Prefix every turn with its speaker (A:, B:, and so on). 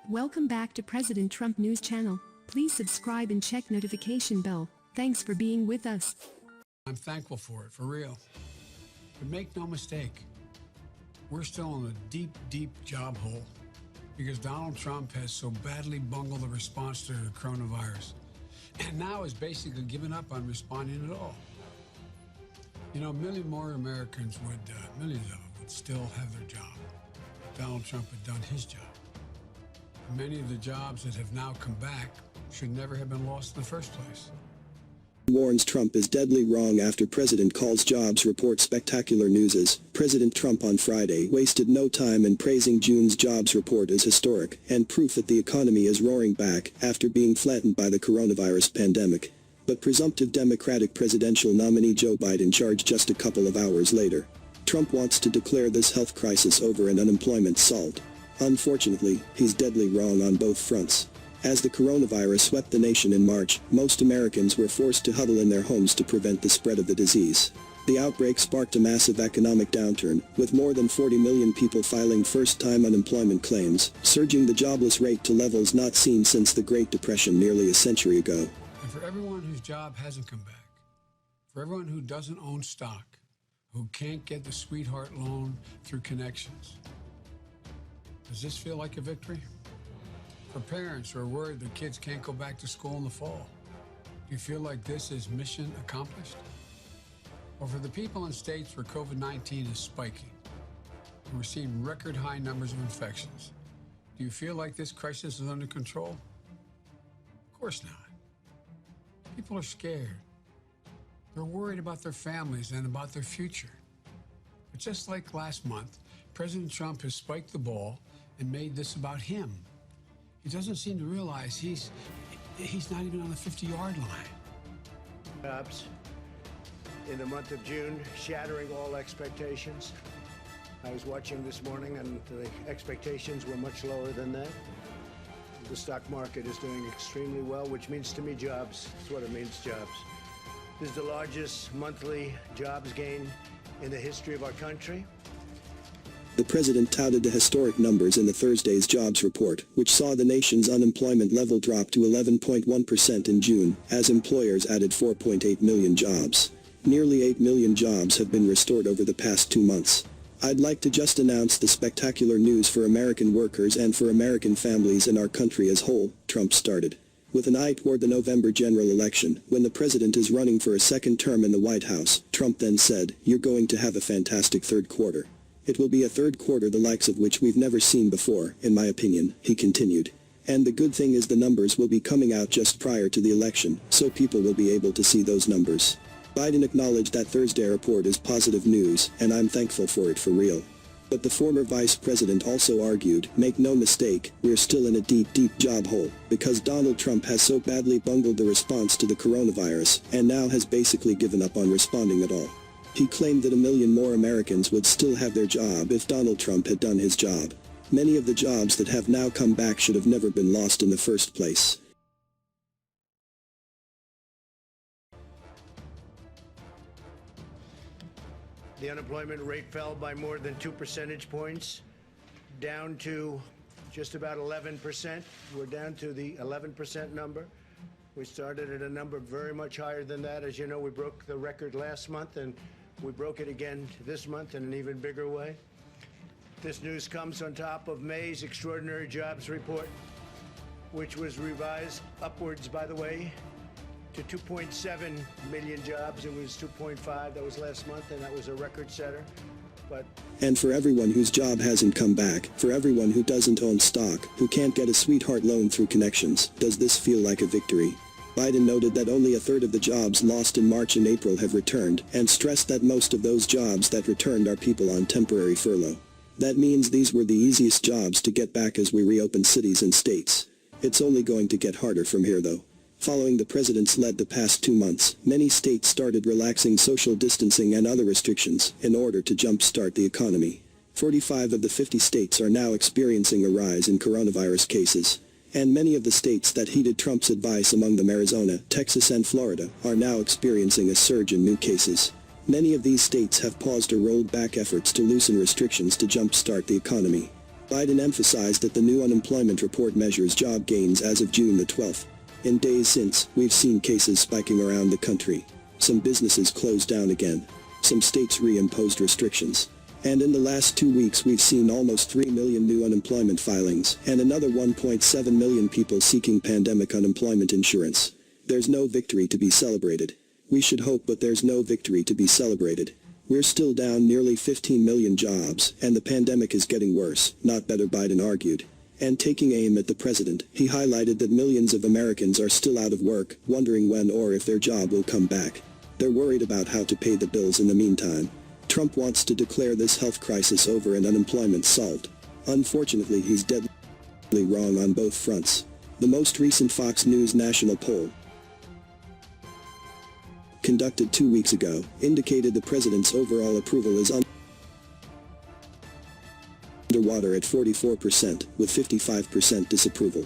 A: Welcome back to President Trump News Channel. Please subscribe and check notification bell. Thanks for being with us.
B: I'm thankful for it, for real. But make no mistake, we're still in a deep, deep job hole because Donald Trump has so badly bungled the response to the coronavirus and now has basically given up on responding at all. You know, a million more Americans millions of them would still have their job if Donald Trump had done his job. And many of the jobs that have now come back should never have been lost in the first place.
C: Warns Trump is deadly wrong after President calls jobs report spectacular newses. President Trump on Friday wasted no time in praising June's jobs report as historic and proof that the economy is roaring back after being flattened by the coronavirus pandemic. But presumptive Democratic presidential nominee Joe Biden charged just a couple of hours later. Trump wants to declare this health crisis over and unemployment solved. Unfortunately, he's deadly wrong on both fronts. As the coronavirus swept the nation in March, most Americans were forced to huddle in their homes to prevent the spread of the disease. The outbreak sparked a massive economic downturn, with more than 40 million people filing first-time unemployment claims, surging the jobless rate to levels not seen since the Great Depression nearly a century ago.
B: And for everyone whose job hasn't come back, for everyone who doesn't own stock, who can't get the sweetheart loan through connections, does this feel like a victory? For parents who are worried their kids can't go back to school in the fall, do you feel like this is mission accomplished? Or for the people in states where COVID-19 is spiking, and we're seeing record high numbers of infections, do you feel like this crisis is under control? Of course not. People are scared. They're worried about their families and about their future. But just like last month, President Trump has spiked the ball and made this about him. He doesn't seem to realize he's not even on the 50-yard line.
D: Jobs in the month of June, shattering all expectations. I was watching this morning and the expectations were much lower than that. The stock market is doing extremely well, which means to me jobs. That's what it means, jobs. This is the largest monthly jobs gain in the history of our country.
C: The president touted the historic numbers in the Thursday's jobs report, which saw the nation's unemployment level drop to 11.1% in June, as employers added 4.8 million jobs. Nearly 8 million jobs have been restored over the past 2 months. I'd like to just announce the spectacular news for American workers and for American families and our country as whole, Trump started. With an eye toward the November general election, when the president is running for a second term in the White House, Trump then said, "You're going to have a fantastic third quarter. It will be a third quarter the likes of which we've never seen before, in my opinion," he continued. "And the good thing is the numbers will be coming out just prior to the election, so people will be able to see those numbers." Biden acknowledged that Thursday report is positive news, and I'm thankful for it for real. But the former vice president also argued, make no mistake, we're still in a deep, deep job hole, because Donald Trump has so badly bungled the response to the coronavirus, and now has basically given up on responding at all. He claimed that 1 million more Americans would still have their job if Donald Trump had done his job. Many of the jobs that have now come back should have never been lost in the first place.
D: The unemployment rate fell by more than 2 percentage points, down to just about 11%. We're down to the 11% number. We started at a number very much higher than that. As you know, we broke the record last month, and we broke it again this month in an even bigger way. This news comes on top of May's extraordinary jobs report, which was revised upwards, by the way, to 2.7 million jobs. It was 2.5, that was last month, and that was a record setter.
C: And for everyone whose job hasn't come back, for everyone who doesn't own stock, who can't get a sweetheart loan through connections, does this feel like a victory? Biden noted that only a third of the jobs lost in March and April have returned, and stressed that most of those jobs that returned are people on temporary furlough. That means these were the easiest jobs to get back as we reopen cities and states. It's only going to get harder from here though. Following the president's lead the past 2 months, many states started relaxing social distancing and other restrictions in order to jumpstart the economy. 45 of the 50 states are now experiencing a rise in coronavirus cases. And many of the states that heeded Trump's advice, among them Arizona, Texas and Florida, are now experiencing a surge in new cases. Many of these states have paused or rolled back efforts to loosen restrictions to jumpstart the economy. Biden emphasized that the new unemployment report measures job gains as of June the 12th. In days since, we've seen cases spiking around the country. Some businesses closed down again. Some states reimposed restrictions. And in the last 2 weeks we've seen almost 3 million new unemployment filings, and another 1.7 million people seeking pandemic unemployment insurance. There's no victory to be celebrated. We should hope, but there's no victory to be celebrated. We're still down nearly 15 million jobs, and the pandemic is getting worse, not better, Biden argued. And taking aim at the president, he highlighted that millions of Americans are still out of work, wondering when or if their job will come back. They're worried about how to pay the bills in the meantime. Trump wants to declare this health crisis over and unemployment solved. Unfortunately, he's deadly wrong on both fronts. The most recent Fox News national poll, conducted 2 weeks ago, indicated the president's overall approval is underwater at 44%, with 55% disapproval.